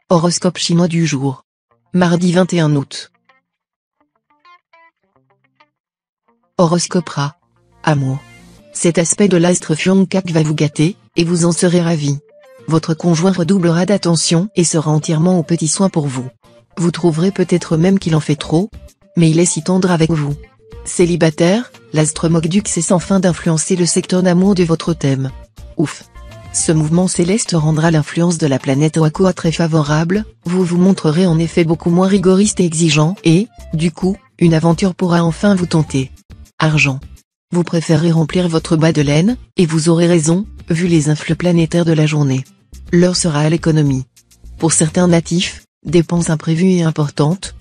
Horoscope chinois du jour. Mardi 21 août. Horoscope Ra. Amour. Cet aspect de l'astre Fuangkak va vous gâter, et vous en serez ravi. Votre conjoint redoublera d'attention et sera entièrement aux petits soins pour vous. Vous trouverez peut-être même qu'il en fait trop, mais il est si tendre avec vous. Célibataire, l'astre Mokduk cesse enfin d'influencer le secteur d'amour de votre thème. Ouf. Ce mouvement céleste rendra l'influence de la planète Oakoa très favorable, vous vous montrerez en effet beaucoup moins rigoriste et exigeant et, du coup, une aventure pourra enfin vous tenter. Argent. Vous préférez remplir votre bas de laine, et vous aurez raison, vu les influx planétaires de la journée. L'heure sera à l'économie. Pour certains natifs, dépenses imprévues et importantes.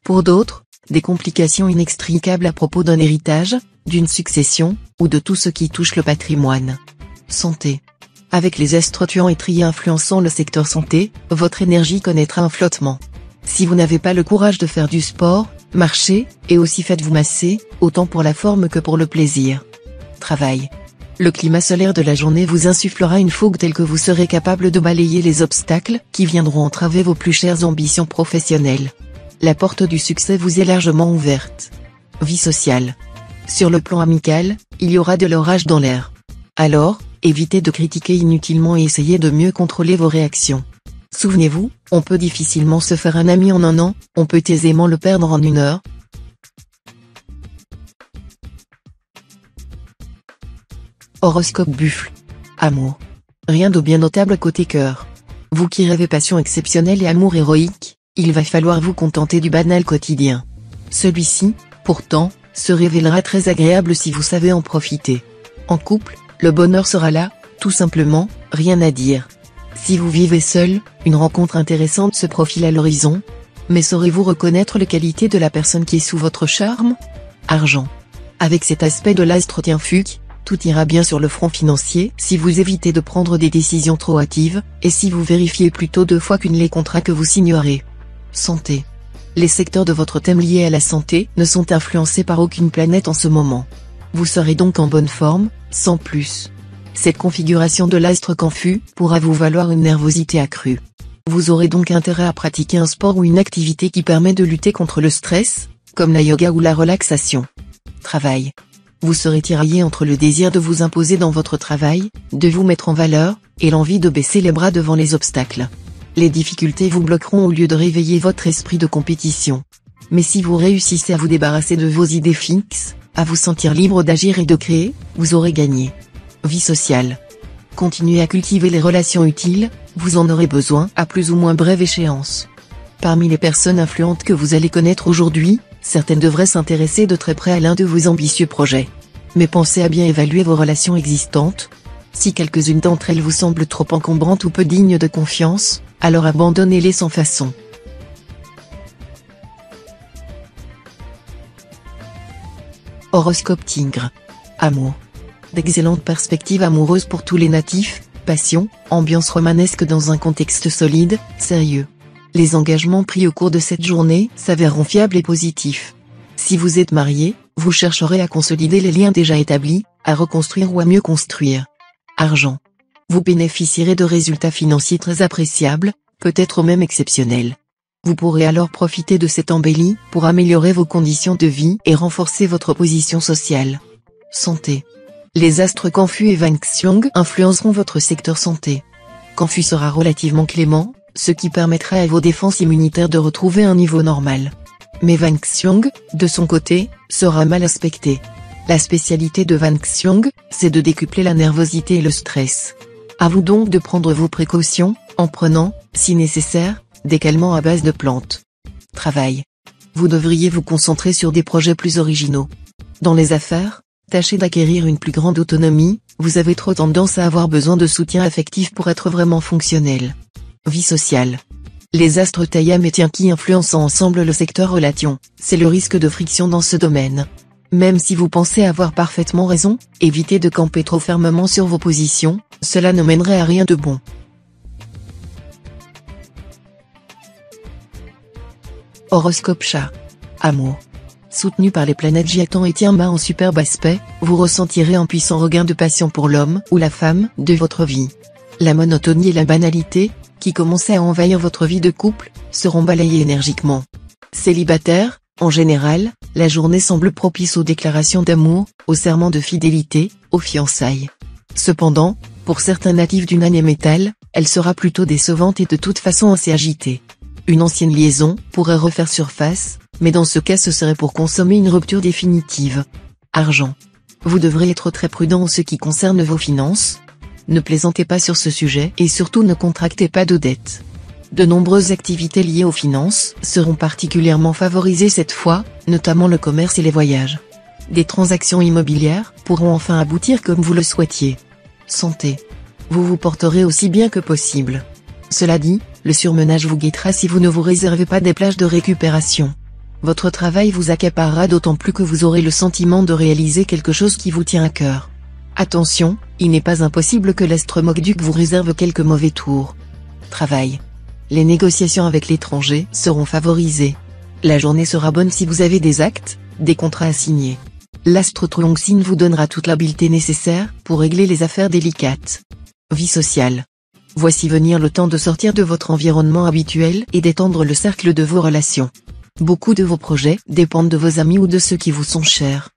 Pour d'autres, des complications inextricables à propos d'un héritage, d'une succession, ou de tout ce qui touche le patrimoine. Santé. Avec les astres tuants et triés influençant le secteur santé, votre énergie connaîtra un flottement. Si vous n'avez pas le courage de faire du sport, marchez, et aussi faites-vous masser, autant pour la forme que pour le plaisir. Travail. Le climat solaire de la journée vous insufflera une fougue telle que vous serez capable de balayer les obstacles qui viendront entraver vos plus chères ambitions professionnelles. La porte du succès vous est largement ouverte. Vie sociale. Sur le plan amical, il y aura de l'orage dans l'air. Alors, évitez de critiquer inutilement et essayez de mieux contrôler vos réactions. Souvenez-vous, on peut difficilement se faire un ami en un an, on peut aisément le perdre en une heure. Horoscope Buffle. Amour. Rien de bien notable côté cœur. Vous qui rêvez passion exceptionnelle et amour héroïque, il va falloir vous contenter du banal quotidien. Celui-ci, pourtant, se révélera très agréable si vous savez en profiter. En couple, le bonheur sera là, tout simplement, rien à dire. Si vous vivez seul, une rencontre intéressante se profile à l'horizon. Mais saurez-vous reconnaître les qualités de la personne qui est sous votre charme? Argent. Avec cet aspect de l'astre Tianfuc, tout ira bien sur le front financier si vous évitez de prendre des décisions trop hâtives, et si vous vérifiez plutôt 2 fois qu'une les contrats que vous signerez. Santé. Les secteurs de votre thème liés à la santé ne sont influencés par aucune planète en ce moment. Vous serez donc en bonne forme, sans plus. Cette configuration de l'astre confus pourra vous valoir une nervosité accrue. Vous aurez donc intérêt à pratiquer un sport ou une activité qui permet de lutter contre le stress, comme la yoga ou la relaxation. Travail. Vous serez tiraillé entre le désir de vous imposer dans votre travail, de vous mettre en valeur, et l'envie de baisser les bras devant les obstacles. Les difficultés vous bloqueront au lieu de réveiller votre esprit de compétition. Mais si vous réussissez à vous débarrasser de vos idées fixes, à vous sentir libre d'agir et de créer, vous aurez gagné. Vie sociale. Continuez à cultiver les relations utiles, vous en aurez besoin à plus ou moins brève échéance. Parmi les personnes influentes que vous allez connaître aujourd'hui, certaines devraient s'intéresser de très près à l'un de vos ambitieux projets. Mais pensez à bien évaluer vos relations existantes. Si quelques-unes d'entre elles vous semblent trop encombrantes ou peu dignes de confiance, alors abandonnez-les sans façon. Horoscope Tigre. Amour. D'excellentes perspectives amoureuses pour tous les natifs, passion, ambiance romanesque dans un contexte solide, sérieux. Les engagements pris au cours de cette journée s'avèreront fiables et positifs. Si vous êtes marié, vous chercherez à consolider les liens déjà établis, à reconstruire ou à mieux construire. Argent. Vous bénéficierez de résultats financiers très appréciables, peut-être même exceptionnels. Vous pourrez alors profiter de cette embellie pour améliorer vos conditions de vie et renforcer votre position sociale. Santé. Les astres Confus et Wang Xiong influenceront votre secteur santé. Confus sera relativement clément, ce qui permettra à vos défenses immunitaires de retrouver un niveau normal. Mais Wang Xiong, de son côté, sera mal aspecté. La spécialité de Wang Xiong, c'est de décupler la nervosité et le stress. À vous donc de prendre vos précautions, en prenant, si nécessaire, des calmants à base de plantes. Travail. Vous devriez vous concentrer sur des projets plus originaux. Dans les affaires, tâchez d'acquérir une plus grande autonomie, vous avez trop tendance à avoir besoin de soutien affectif pour être vraiment fonctionnel. Vie sociale. Les astres Taïam et Tianqi influençant ensemble le secteur relations, c'est le risque de friction dans ce domaine. Même si vous pensez avoir parfaitement raison, évitez de camper trop fermement sur vos positions, cela ne mènerait à rien de bon. Horoscope Chat. Amour. Soutenu par les planètes Jiatan et Tianma en superbe aspect, vous ressentirez un puissant regain de passion pour l'homme ou la femme de votre vie. La monotonie et la banalité, qui commençaient à envahir votre vie de couple, seront balayés énergiquement. Célibataire, en général, la journée semble propice aux déclarations d'amour, aux serments de fidélité, aux fiançailles. Cependant, pour certains natifs du Nane Metal, elle sera plutôt décevante et de toute façon assez agitée. Une ancienne liaison pourrait refaire surface, mais dans ce cas ce serait pour consommer une rupture définitive. Argent. Vous devrez être très prudent en ce qui concerne vos finances. Ne plaisantez pas sur ce sujet et surtout ne contractez pas de dettes. De nombreuses activités liées aux finances seront particulièrement favorisées cette fois, notamment le commerce et les voyages. Des transactions immobilières pourront enfin aboutir comme vous le souhaitiez. Santé. Vous vous porterez aussi bien que possible. Cela dit, le surmenage vous guettera si vous ne vous réservez pas des plages de récupération. Votre travail vous accaparera d'autant plus que vous aurez le sentiment de réaliser quelque chose qui vous tient à cœur. Attention, il n'est pas impossible que l'astre Mokduk vous réserve quelques mauvais tours. Travail. Les négociations avec l'étranger seront favorisées. La journée sera bonne si vous avez des actes, des contrats à signer. L'astre Truongsin vous donnera toute l'habileté nécessaire pour régler les affaires délicates. Vie sociale. Voici venir le temps de sortir de votre environnement habituel et d'étendre le cercle de vos relations. Beaucoup de vos projets dépendent de vos amis ou de ceux qui vous sont chers.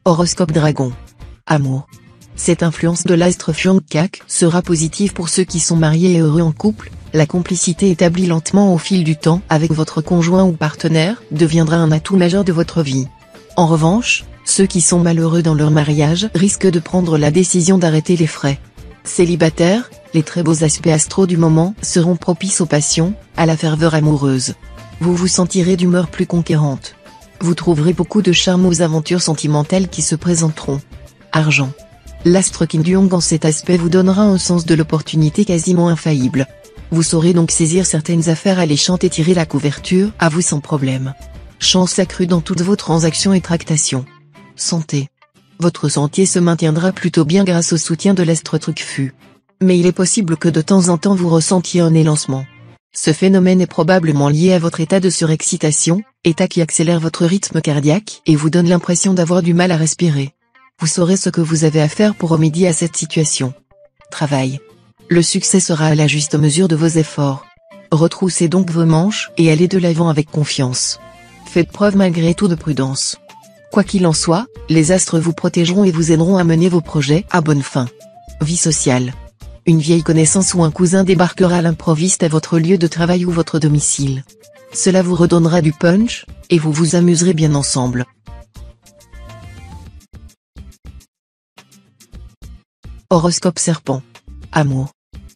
Horoscope Dragon. Amour. Cette influence de l'astre Pyeongkak sera positive pour ceux qui sont mariés et heureux en couple. La complicité établie lentement au fil du temps avec votre conjoint ou partenaire deviendra un atout majeur de votre vie. En revanche, ceux qui sont malheureux dans leur mariage risquent de prendre la décision d'arrêter les frais. Célibataires, les très beaux aspects astraux du moment seront propices aux passions, à la ferveur amoureuse. Vous vous sentirez d'humeur plus conquérante. Vous trouverez beaucoup de charme aux aventures sentimentales qui se présenteront. Argent. L'astre Kinduong en cet aspect vous donnera un sens de l'opportunité quasiment infaillible. Vous saurez donc saisir certaines affaires alléchantes et tirer la couverture à vous sans problème. Chance accrue dans toutes vos transactions et tractations. Santé. Votre santé se maintiendra plutôt bien grâce au soutien de l'astre Trukfu. Mais il est possible que de temps en temps vous ressentiez un élancement. Ce phénomène est probablement lié à votre état de surexcitation, état qui accélère votre rythme cardiaque et vous donne l'impression d'avoir du mal à respirer. Vous saurez ce que vous avez à faire pour remédier à cette situation. Travail. Le succès sera à la juste mesure de vos efforts. Retroussez donc vos manches et allez de l'avant avec confiance. Faites preuve malgré tout de prudence. Quoi qu'il en soit, les astres vous protégeront et vous aideront à mener vos projets à bonne fin. Vie sociale. Une vieille connaissance ou un cousin débarquera à l'improviste à votre lieu de travail ou votre domicile. Cela vous redonnera du punch, et vous vous amuserez bien ensemble. Horoscope Serpent. Amour.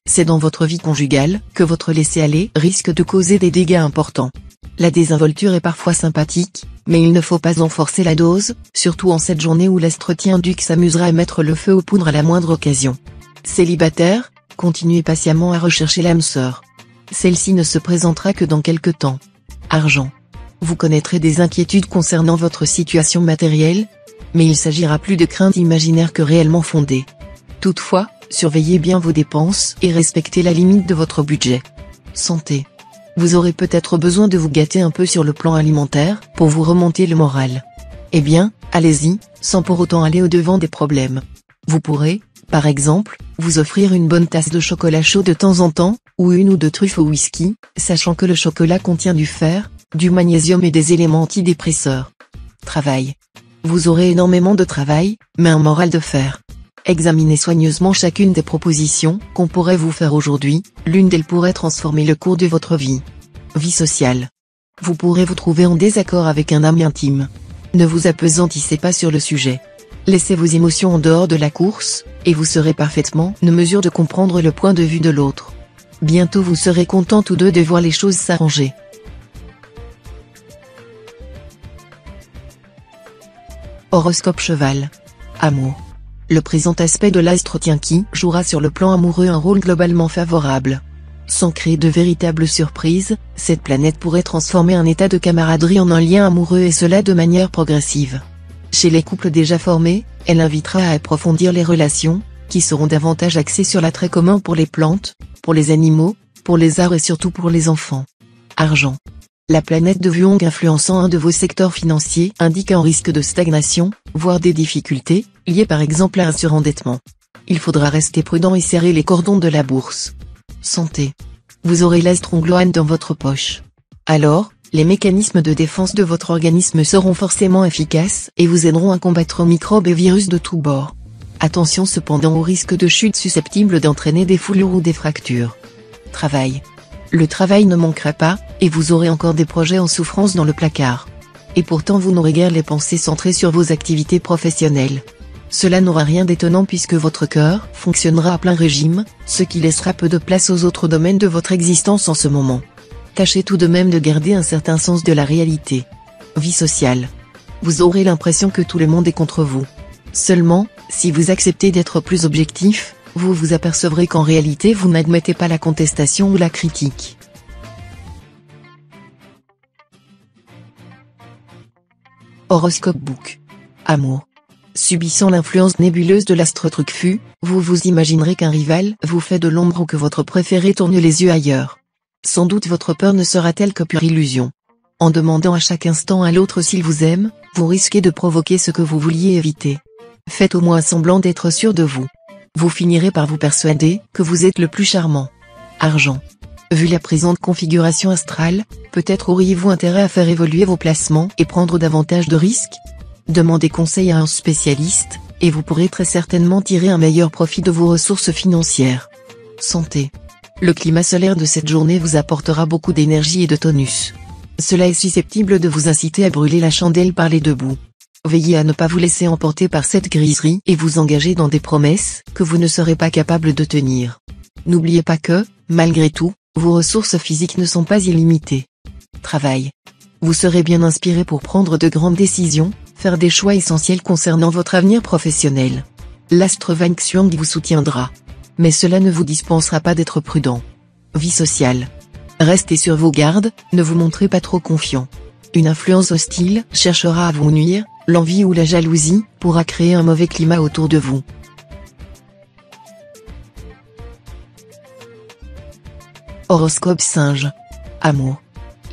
C'est dans votre vie conjugale que votre laisser-aller risque de causer des dégâts importants. La désinvolture est parfois sympathique, mais il ne faut pas en forcer la dose, surtout en cette journée où l'astre Tienduc s'amusera à mettre le feu aux poudres à la moindre occasion. Célibataire, continuez patiemment à rechercher l'âme sœur. Celle-ci ne se présentera que dans quelque temps. Argent. Vous connaîtrez des inquiétudes concernant votre situation matérielle, mais il s'agira plus de craintes imaginaires que réellement fondées. Toutefois, surveillez bien vos dépenses et respectez la limite de votre budget. Santé. Vous aurez peut-être besoin de vous gâter un peu sur le plan alimentaire pour vous remonter le moral. Eh bien, allez-y, sans pour autant aller au-devant des problèmes. Vous pourrez, par exemple, vous offrir une bonne tasse de chocolat chaud de temps en temps, ou une ou deux truffes au whisky, sachant que le chocolat contient du fer, du magnésium et des éléments antidépresseurs. Travail. Vous aurez énormément de travail, mais un moral de fer. Examinez soigneusement chacune des propositions qu'on pourrait vous faire aujourd'hui, l'une d'elles pourrait transformer le cours de votre vie. Vie sociale. Vous pourrez vous trouver en désaccord avec un ami intime. Ne vous apesantissez pas sur le sujet. Laissez vos émotions en dehors de la course, et vous serez parfaitement en mesure de comprendre le point de vue de l'autre. Bientôt vous serez contents tous deux de voir les choses s'arranger. Horoscope Cheval. Amour. Le présent aspect de l'astre Tienki jouera sur le plan amoureux un rôle globalement favorable. Sans créer de véritables surprises, cette planète pourrait transformer un état de camaraderie en un lien amoureux et cela de manière progressive. Chez les couples déjà formés, elle invitera à approfondir les relations, qui seront davantage axées sur l'attrait commun pour les plantes, pour les animaux, pour les arts et surtout pour les enfants. Argent. La planète de Vuong influençant un de vos secteurs financiers indique un risque de stagnation, voire des difficultés, liées par exemple à un surendettement. Il faudra rester prudent et serrer les cordons de la bourse. Santé. Vous aurez l'astre Gloan dans votre poche. Alors, les mécanismes de défense de votre organisme seront forcément efficaces et vous aideront à combattre microbes et virus de tous bords. Attention cependant au risque de chute susceptible d'entraîner des foulures ou des fractures. Travail. Le travail ne manquera pas, et vous aurez encore des projets en souffrance dans le placard. Et pourtant vous n'aurez guère les pensées centrées sur vos activités professionnelles. Cela n'aura rien d'étonnant puisque votre cœur fonctionnera à plein régime, ce qui laissera peu de place aux autres domaines de votre existence en ce moment. Tâchez tout de même de garder un certain sens de la réalité. Vie sociale. Vous aurez l'impression que tout le monde est contre vous. Seulement, si vous acceptez d'être plus objectif, vous vous apercevrez qu'en réalité vous n'admettez pas la contestation ou la critique. Horoscope Book. Amour. Subissant l'influence nébuleuse de l'astre Trucfu, vous vous imaginerez qu'un rival vous fait de l'ombre ou que votre préféré tourne les yeux ailleurs. Sans doute votre peur ne sera-t-elle que pure illusion. En demandant à chaque instant à l'autre s'il vous aime, vous risquez de provoquer ce que vous vouliez éviter. Faites au moins semblant d'être sûr de vous. Vous finirez par vous persuader que vous êtes le plus charmant. Argent. Vu la présente configuration astrale, peut-être auriez-vous intérêt à faire évoluer vos placements et prendre davantage de risques. Demandez conseil à un spécialiste, et vous pourrez très certainement tirer un meilleur profit de vos ressources financières. Santé. Le climat solaire de cette journée vous apportera beaucoup d'énergie et de tonus. Cela est susceptible de vous inciter à brûler la chandelle par les deux bouts. Veillez à ne pas vous laisser emporter par cette griserie et vous engager dans des promesses que vous ne serez pas capable de tenir. N'oubliez pas que, malgré tout, vos ressources physiques ne sont pas illimitées. Travail. Vous serez bien inspiré pour prendre de grandes décisions, faire des choix essentiels concernant votre avenir professionnel. L'astre Van Xiong vous soutiendra. Mais cela ne vous dispensera pas d'être prudent. Vie sociale. Restez sur vos gardes, ne vous montrez pas trop confiant. Une influence hostile cherchera à vous nuire, l'envie ou la jalousie pourra créer un mauvais climat autour de vous. Horoscope Singe. Amour.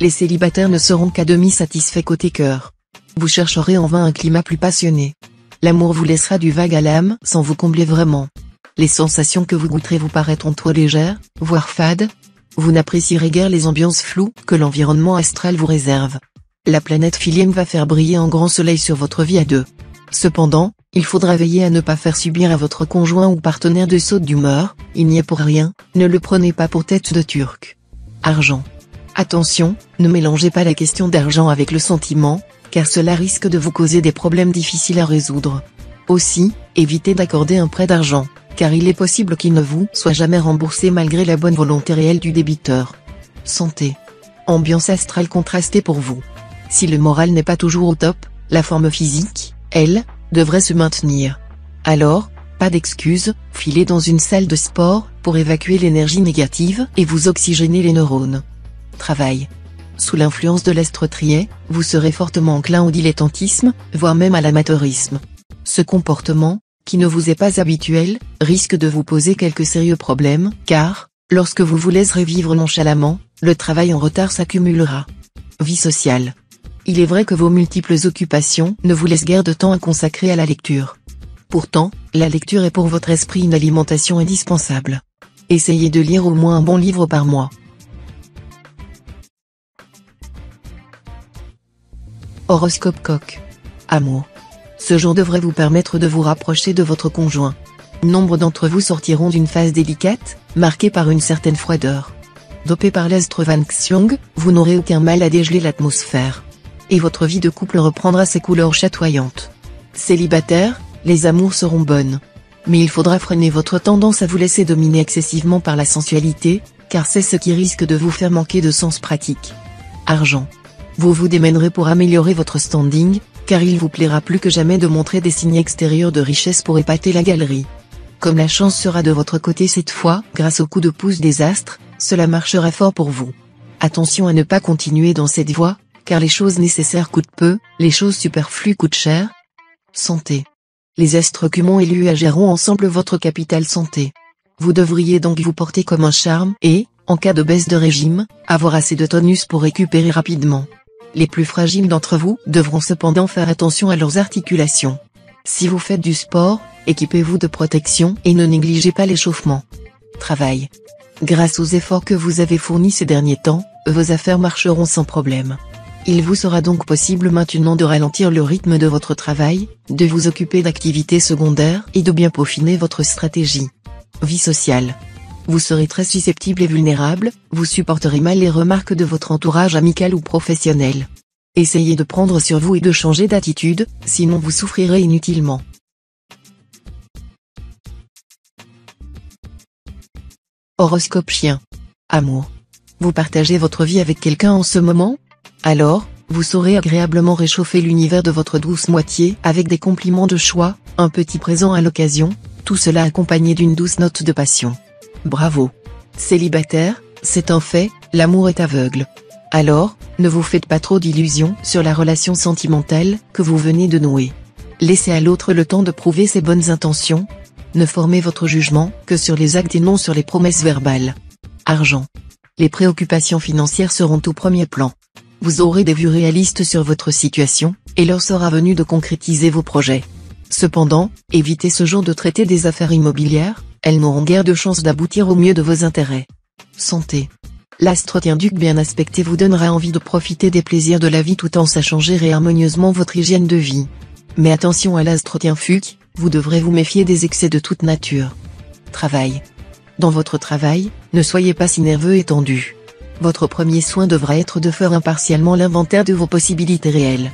Les célibataires ne seront qu'à demi satisfaits côté cœur. Vous chercherez en vain un climat plus passionné. L'amour vous laissera du vague à l'âme sans vous combler vraiment. Les sensations que vous goûterez vous paraîtront trop légères, voire fades. Vous n'apprécierez guère les ambiances floues que l'environnement astral vous réserve. La planète Philième va faire briller un grand soleil sur votre vie à deux. Cependant, il faudra veiller à ne pas faire subir à votre conjoint ou partenaire de sautes d'humeur, il n'y est pour rien, ne le prenez pas pour tête de turc. Argent. Attention, ne mélangez pas la question d'argent avec le sentiment, car cela risque de vous causer des problèmes difficiles à résoudre. Aussi, évitez d'accorder un prêt d'argent, car il est possible qu'il ne vous soit jamais remboursé malgré la bonne volonté réelle du débiteur. Santé. Ambiance astrale contrastée pour vous. Si le moral n'est pas toujours au top, la forme physique, elle, devrait se maintenir. Alors, pas d'excuses, filez dans une salle de sport pour évacuer l'énergie négative et vous oxygéner les neurones. Travail. Sous l'influence de l'astre Trier, vous serez fortement enclin au dilettantisme, voire même à l'amateurisme. Ce comportement, qui ne vous est pas habituel, risque de vous poser quelques sérieux problèmes, car, lorsque vous vous laisserez vivre nonchalamment, le travail en retard s'accumulera. Vie sociale. Il est vrai que vos multiples occupations ne vous laissent guère de temps à consacrer à la lecture. Pourtant, la lecture est pour votre esprit une alimentation indispensable. Essayez de lire au moins un bon livre par mois. Horoscope Coq. Amour. Ce jour devrait vous permettre de vous rapprocher de votre conjoint. Nombre d'entre vous sortiront d'une phase délicate, marquée par une certaine froideur. Dopé par l'astre Van Xiong, vous n'aurez aucun mal à dégeler l'atmosphère. Et votre vie de couple reprendra ses couleurs chatoyantes. Célibataire, les amours seront bonnes. Mais il faudra freiner votre tendance à vous laisser dominer excessivement par la sensualité, car c'est ce qui risque de vous faire manquer de sens pratique. Argent. Vous vous démènerez pour améliorer votre standing, car il vous plaira plus que jamais de montrer des signes extérieurs de richesse pour épater la galerie. Comme la chance sera de votre côté cette fois, grâce au coup de pouce des astres, cela marchera fort pour vous. Attention à ne pas continuer dans cette voie, car les choses nécessaires coûtent peu, les choses superflues coûtent cher. Santé. Les astres Cumon et Lua géreront ensemble votre capital santé. Vous devriez donc vous porter comme un charme et, En cas de baisse de régime, avoir assez de tonus pour récupérer rapidement. Les plus fragiles d'entre vous devront cependant faire attention à leurs articulations. Si vous faites du sport, équipez-vous de protection et ne négligez pas l'échauffement. Travail. Grâce aux efforts que vous avez fournis ces derniers temps, vos affaires marcheront sans problème. Il vous sera donc possible maintenant de ralentir le rythme de votre travail, de vous occuper d'activités secondaires et de bien peaufiner votre stratégie. Vie sociale. Vous serez très susceptible et vulnérable, vous supporterez mal les remarques de votre entourage amical ou professionnel. Essayez de prendre sur vous et de changer d'attitude, sinon vous souffrirez inutilement. Horoscope chien. Amour. Vous partagez votre vie avec quelqu'un en ce moment? Alors, vous saurez agréablement réchauffer l'univers de votre douce moitié avec des compliments de choix, un petit présent à l'occasion, tout cela accompagné d'une douce note de passion. Bravo. Célibataire, c'est un fait, l'amour est aveugle. Alors, ne vous faites pas trop d'illusions sur la relation sentimentale que vous venez de nouer. Laissez à l'autre le temps de prouver ses bonnes intentions. Ne formez votre jugement que sur les actes et non sur les promesses verbales. Argent. Les préoccupations financières seront au premier plan. Vous aurez des vues réalistes sur votre situation, et l'heure sera venue de concrétiser vos projets. Cependant, évitez ce jour de traiter des affaires immobilières, elles n'auront guère de chance d'aboutir au mieux de vos intérêts. Santé. L'astre Tien-Duc bien aspecté vous donnera envie de profiter des plaisirs de la vie tout en sachant gérer harmonieusement votre hygiène de vie. Mais attention à l'astre Tien-Fuc, vous devrez vous méfier des excès de toute nature. Travail. Dans votre travail, ne soyez pas si nerveux et tendu. Votre premier soin devra être de faire impartialement l'inventaire de vos possibilités réelles.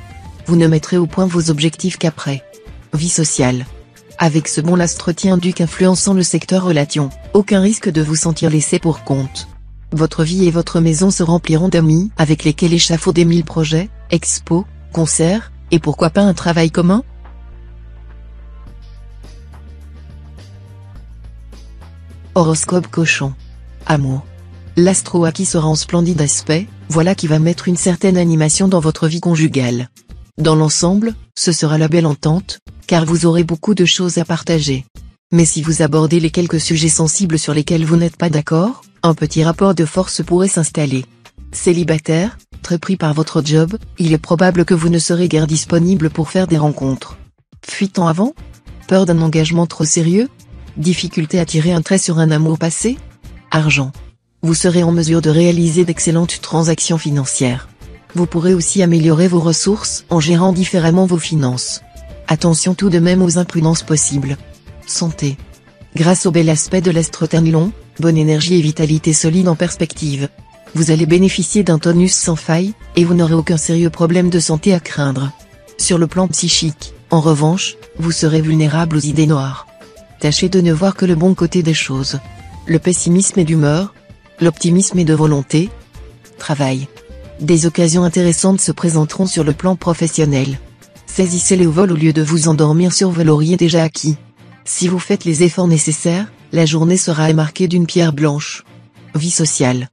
Vous ne mettrez au point vos objectifs qu'après. Vie sociale. Avec ce bon astre Tien-Duc influençant le secteur relations, aucun risque de vous sentir laissé pour compte. Votre vie et votre maison se rempliront d'amis avec lesquels échafauder 1000 projets, expos, concerts, et pourquoi pas un travail commun? Horoscope cochon. Amour. L'astro Aki sera en splendide aspect, voilà qui va mettre une certaine animation dans votre vie conjugale. Dans l'ensemble, ce sera la belle entente, car vous aurez beaucoup de choses à partager. Mais si vous abordez les quelques sujets sensibles sur lesquels vous n'êtes pas d'accord, un petit rapport de force pourrait s'installer. Célibataire, très pris par votre job, il est probable que vous ne serez guère disponible pour faire des rencontres. Fuite en avant? Peur d'un engagement trop sérieux? Difficulté à tirer un trait sur un amour passé? Argent. Vous serez en mesure de réaliser d'excellentes transactions financières. Vous pourrez aussi améliorer vos ressources en gérant différemment vos finances. Attention tout de même aux imprudences possibles. Santé. Grâce au bel aspect de l'astre Ternilon, bonne énergie et vitalité solide en perspective. Vous allez bénéficier d'un tonus sans faille, et vous n'aurez aucun sérieux problème de santé à craindre. Sur le plan psychique, en revanche, vous serez vulnérable aux idées noires. Tâchez de ne voir que le bon côté des choses. Le pessimisme est d'humeur, l'optimisme est de volonté. Travail. Des occasions intéressantes se présenteront sur le plan professionnel. Saisissez-les au vol au lieu de vous endormir sur vos lauriers déjà acquis. Si vous faites les efforts nécessaires, la journée sera marquée d'une pierre blanche. Vie sociale.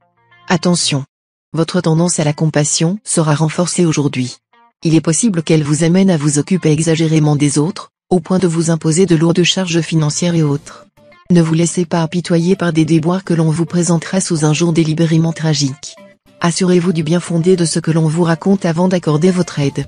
Attention. Votre tendance à la compassion sera renforcée aujourd'hui. Il est possible qu'elle vous amène à vous occuper exagérément des autres, au point de vous imposer de lourdes charges financières et autres. Ne vous laissez pas apitoyer par des déboires que l'on vous présentera sous un jour délibérément tragique. Assurez-vous du bien fondé de ce que l'on vous raconte avant d'accorder votre aide.